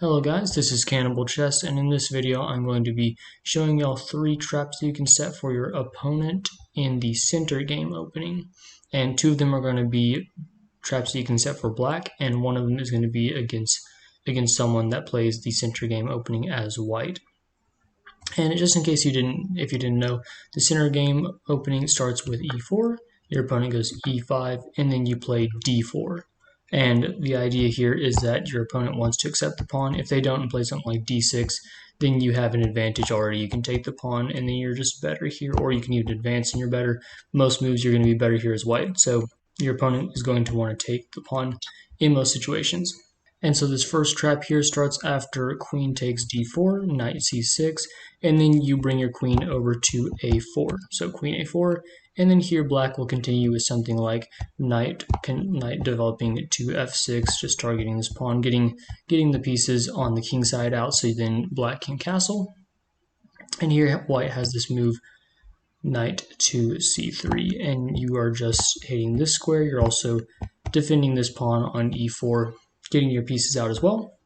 Hello guys, this is CannibalChess, and in this video I'm going to be showing y'all 3 traps that you can set for your opponent in the center game opening. And 2 of them are going to be traps that you can set for black, and 1 of them is going to be against someone that plays the center game opening as white. And just in case if you didn't know, the center game opening starts with e4, your opponent goes e5, and then you play d4. And the idea here is that your opponent wants to accept the pawn. If they don't and play something like d6, then you have an advantage already. You can take the pawn and then you're just better here, or you can even advance and you're better. Most moves you're going to be better here as white. So your opponent is going to want to take the pawn in most situations. And so this first trap here starts after queen takes d4, knight c6, and then you bring your queen over to a4. So queen a4, and then here black will continue with something like knight developing to f6, just targeting this pawn, getting the pieces on the king side out, so then black can castle. And here white has this move knight to c3, and you are just hitting this square. You're also defending this pawn on e4, getting your pieces out as well.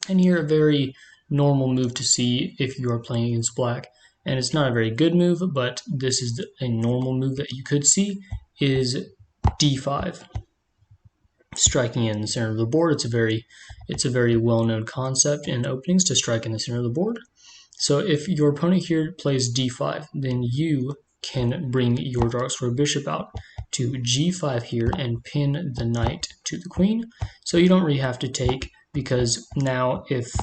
And here a very normal move to see if you are playing against black, and it's not a very good move, but this is a normal move that you could see, is d5, striking in the center of the board. It's a very well-known concept in openings to strike in the center of the board. So if your opponent here plays d5, then you can bring your dark square bishop out to g5 here and pin the knight to the queen. So you don't really have to take, because now if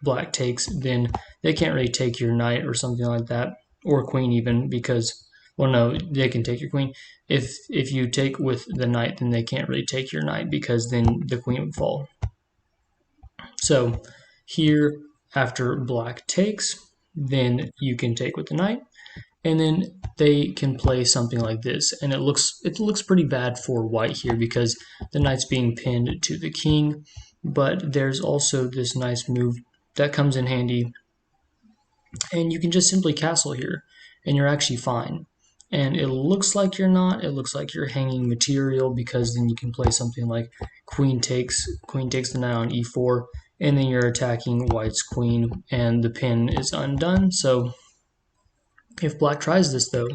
black takes, then they can't really take your knight or something like that, or queen even, because, well, no, they can take your queen. If you take with the knight, then they can't really take your knight, because then the queen would fall. So here, after black takes, then you can take with the knight, and then they can play something like this, and it looks pretty bad for white here because the knight's being pinned to the king. But there's also this nice move that comes in handy, and you can just simply castle here, and you're actually fine. And it looks like you're not. It looks like you're hanging material, because then you can play something like queen takes the knight on e4, and then you're attacking white's queen, and the pin is undone. So if black tries this though,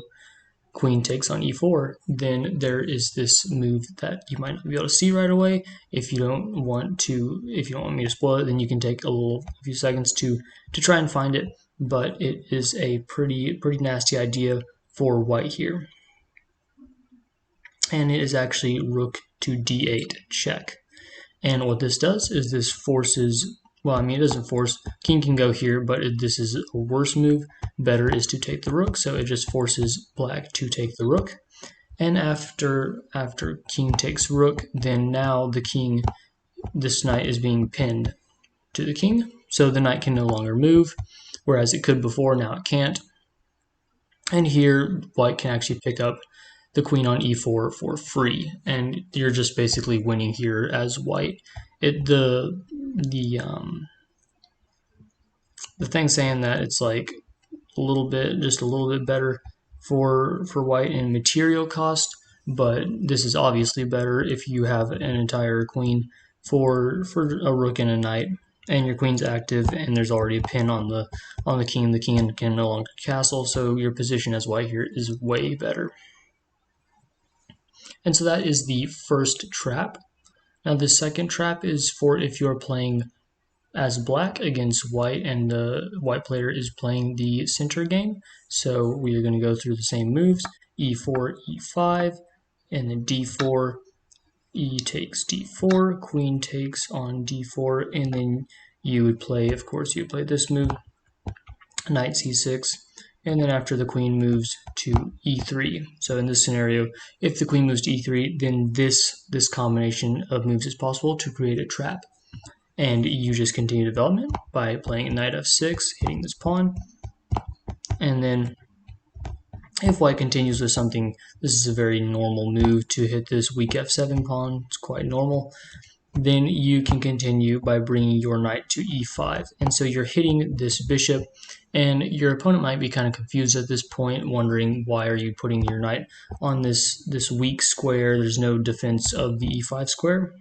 queen takes on e4, then there is this move that you might not be able to see right away. If you don't want me to spoil it, then you can take a few seconds to try and find it. But it is a pretty nasty idea for white here. And it is actually rook to d8 check. And what this does is this forces, well, I mean, it doesn't force, king can go here, but this is a worse move. Better is to take the rook, so it just forces black to take the rook. And after king takes rook, then now this knight is being pinned to the king, so the knight can no longer move, whereas it could before, now it can't. And here white can actually pick up the queen on e4 for free, and you're just basically winning here as white. The thing saying that it's like just a little bit better for white in material cost, but this is obviously better if you have an entire queen for a rook and a knight, and your queen's active, and there's already a pin on the king. The king can no longer castle, so your position as white here is way better. And so that is the first trap. Now the second trap is for if you're playing as black against white, and the white player is playing the center game. So we are going to go through the same moves: e4, e5, and then d4, e takes d4, queen takes on d4, and then you would play, of course, you would play this move, knight c6, and then after the queen moves to e3. So in this scenario, if the queen moves to e3, then this combination of moves is possible to create a trap. And you just continue development by playing knight f6, hitting this pawn. And then if white continues with something, this is a very normal move to hit this weak f7 pawn. It's quite normal. Then you can continue by bringing your knight to e5. And so you're hitting this bishop, and your opponent might be kind of confused at this point, wondering why are you putting your knight on this weak square? There's no defense of the e5 square.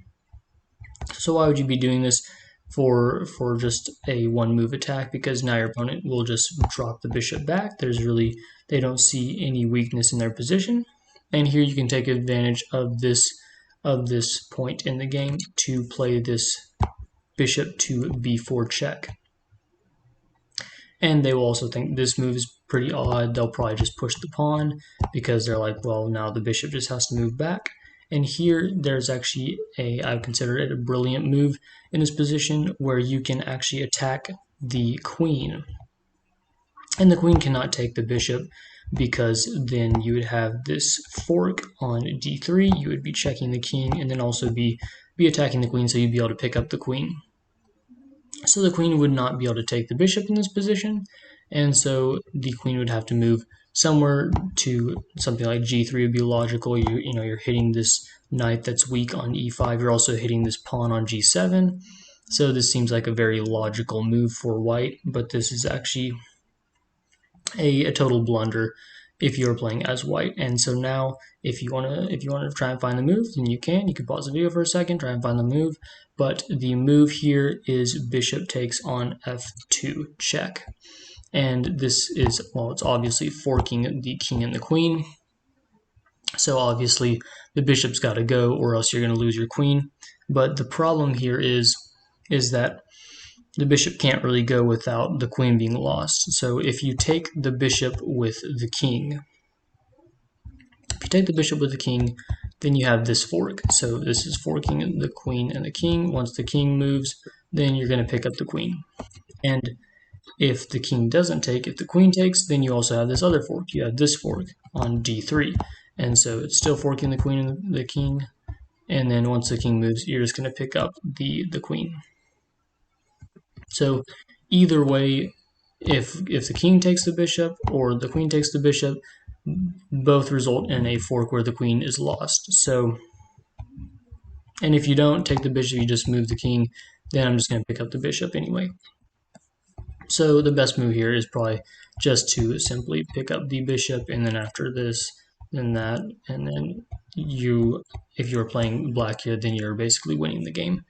So why would you be doing this? for just a one move attack, because now your opponent will just drop the bishop back. They don't see any weakness in their position. And here you can take advantage of this point in the game to play this bishop to b4 check. And they will also think this move is pretty odd. They'll probably just push the pawn because they're like, well, now the bishop just has to move back. And here there's actually I would consider it a brilliant move in this position where you can actually attack the queen. And the queen cannot take the bishop because then you would have this fork on d3. You would be checking the king and then also be attacking the queen, so you'd be able to pick up the queen. So the queen would not be able to take the bishop in this position, and so the queen would have to move somewhere to something like g3 would be logical. You're hitting this knight that's weak on e5. You're also hitting this pawn on g7. So this seems like a very logical move for white, but this is actually a total blunder if you're playing as white. And so now if you want to try and find the move, then you can pause the video for a second, try and find the move. But the move here is bishop takes on f2 check. And this is, well, it's obviously forking the king and the queen. So obviously the bishop's got to go, or else you're going to lose your queen. But the problem here is that the bishop can't really go without the queen being lost. So if you take the bishop with the king, then you have this fork. So this is forking the queen and the king. Once the king moves, then you're going to pick up the queen. And if the king doesn't take, if the queen takes, then you also have this other fork. You have this fork on d3. And so it's still forking the queen and the king. And then once the king moves, you're just going to pick up the queen. So either way, if the king takes the bishop or the queen takes the bishop, both result in a fork where the queen is lost. So, and if you don't take the bishop, you just move the king, then I'm just going to pick up the bishop anyway. So the best move here is probably just to simply pick up the bishop, and then after this, then that, and then if you're playing black here, then you're basically winning the game.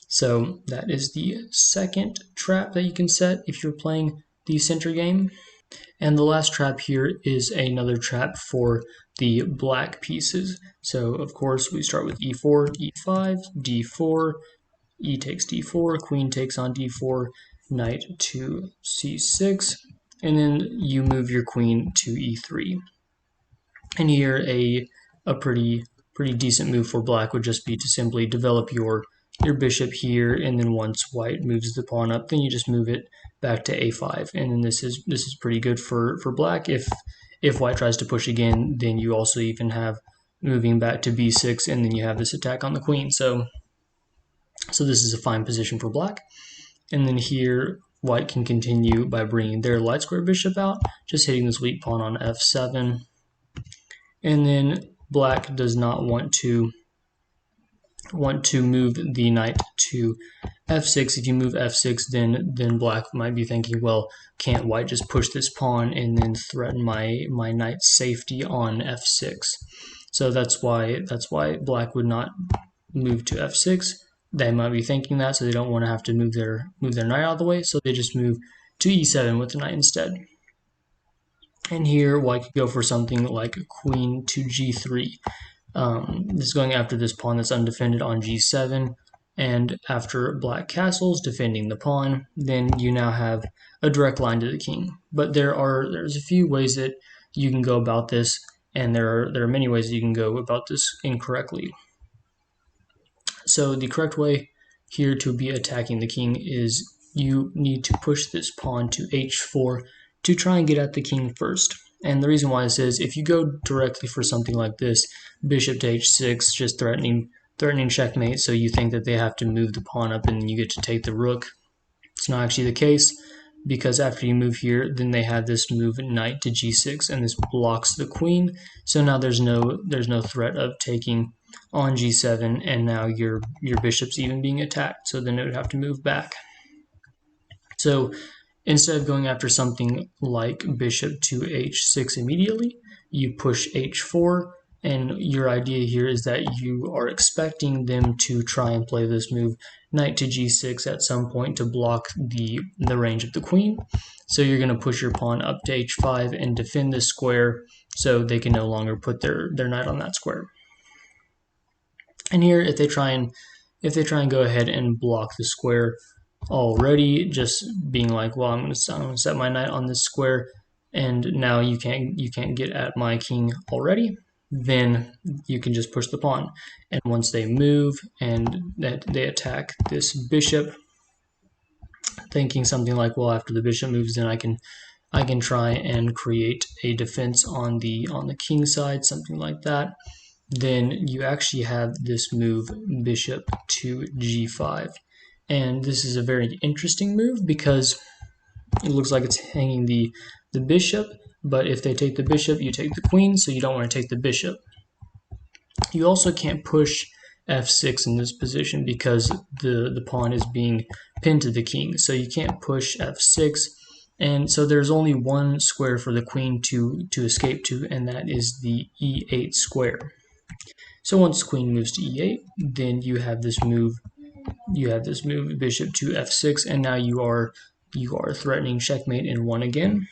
So that is the second trap that you can set if you're playing the center game. And the last trap here is another trap for the black pieces. So of course we start with e4, e5, d4, e takes d4, queen takes on d4, knight to c6, and then you move your queen to e3. And here a pretty decent move for black would just be to simply develop your bishop here, and then once white moves the pawn up, then you just move it back to a5, and then this is pretty good for black. If white tries to push again, then you also even have moving back to b6, and then you have this attack on the queen. So this is a fine position for black. And then here white can continue by bringing their light square bishop out, just hitting this weak pawn on f7. And then black does not want to move the knight to f6. If you move f6, then black might be thinking, well, can't white just push this pawn and then threaten my knight's safety on f6? So that's why black would not move to f6. They might be thinking that, so they don't want to have to move their knight out of the way, so they just move to e7 with the knight instead. And here white could go for something like queen to g3. This is going after this pawn that's undefended on g7, and after black castles defending the pawn, then you now have a direct line to the king. But there's a few ways that you can go about this, and there are many ways that you can go about this incorrectly. So the correct way here to be attacking the king is you need to push this pawn to h4 to try and get at the king first. And the reason why this is, if you go directly for something like this, bishop to h6, just threatening checkmate, so you think that they have to move the pawn up and you get to take the rook. It's not actually the case, because after you move here, then they have this move knight to g6, and this blocks the queen. So now there's no threat of taking on g7, and now your bishop's even being attacked. So then it would have to move back. So instead of going after something like bishop to h6 immediately, you push h4, And your idea here is that you are expecting them to try and play this move knight to g6 at some point to block the range of the queen. So you're going to push your pawn up to h5 and defend this square so they can no longer put their knight on that square. And here, if they try and go ahead and block the square already, just being like, well, I'm going to set my knight on this square, and now you can't get at my king already, then you can just push the pawn. And once they move and that they attack this bishop, thinking something like, well, after the bishop moves, then I can try and create a defense on the king side, something like that. Then you actually have this move bishop to g5. And this is a very interesting move because it looks like it's hanging the bishop, but if they take the bishop, you take the queen, so you don't want to take the bishop. You also can't push f6 in this position because the pawn is being pinned to the king, so you can't push f6. And so there's only one square for the queen to escape to, and that is the e8 square. So once queen moves to e8, then you have this move bishop to f6, and now you are threatening checkmate in one again.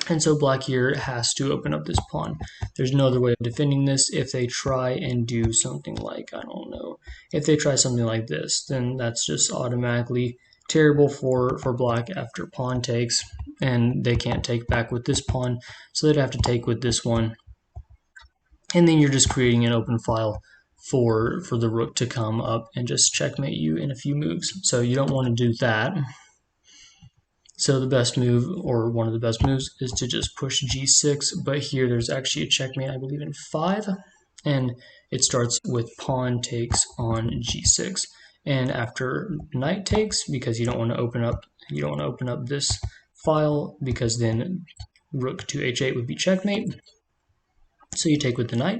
And so black here has to open up this pawn. There's no other way of defending this. If they try and do something like, I don't know, if they try something like this, then that's just automatically terrible for black after pawn takes, and they can't take back with this pawn, so they'd have to take with this one. And then you're just creating an open file for the rook to come up and just checkmate you in a few moves. So you don't want to do that. So the best move, or one of the best moves, is to just push g6, but here there's actually a checkmate, I believe, in 5, and it starts with pawn takes on g6. And after knight takes, because you don't want to open up this file, because then rook to h8 would be checkmate. So you take with the knight,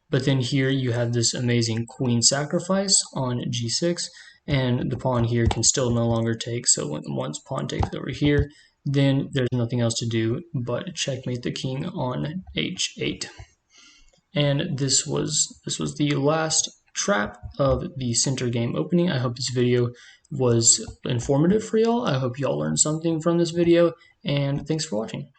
but then here you have this amazing queen sacrifice on g6, and the pawn here can still no longer take, so once pawn takes over here, then there's nothing else to do but checkmate the king on h8. And this was the last trap of the center game opening. I hope this video was informative for y'all. I hope y'all learned something from this video, and thanks for watching.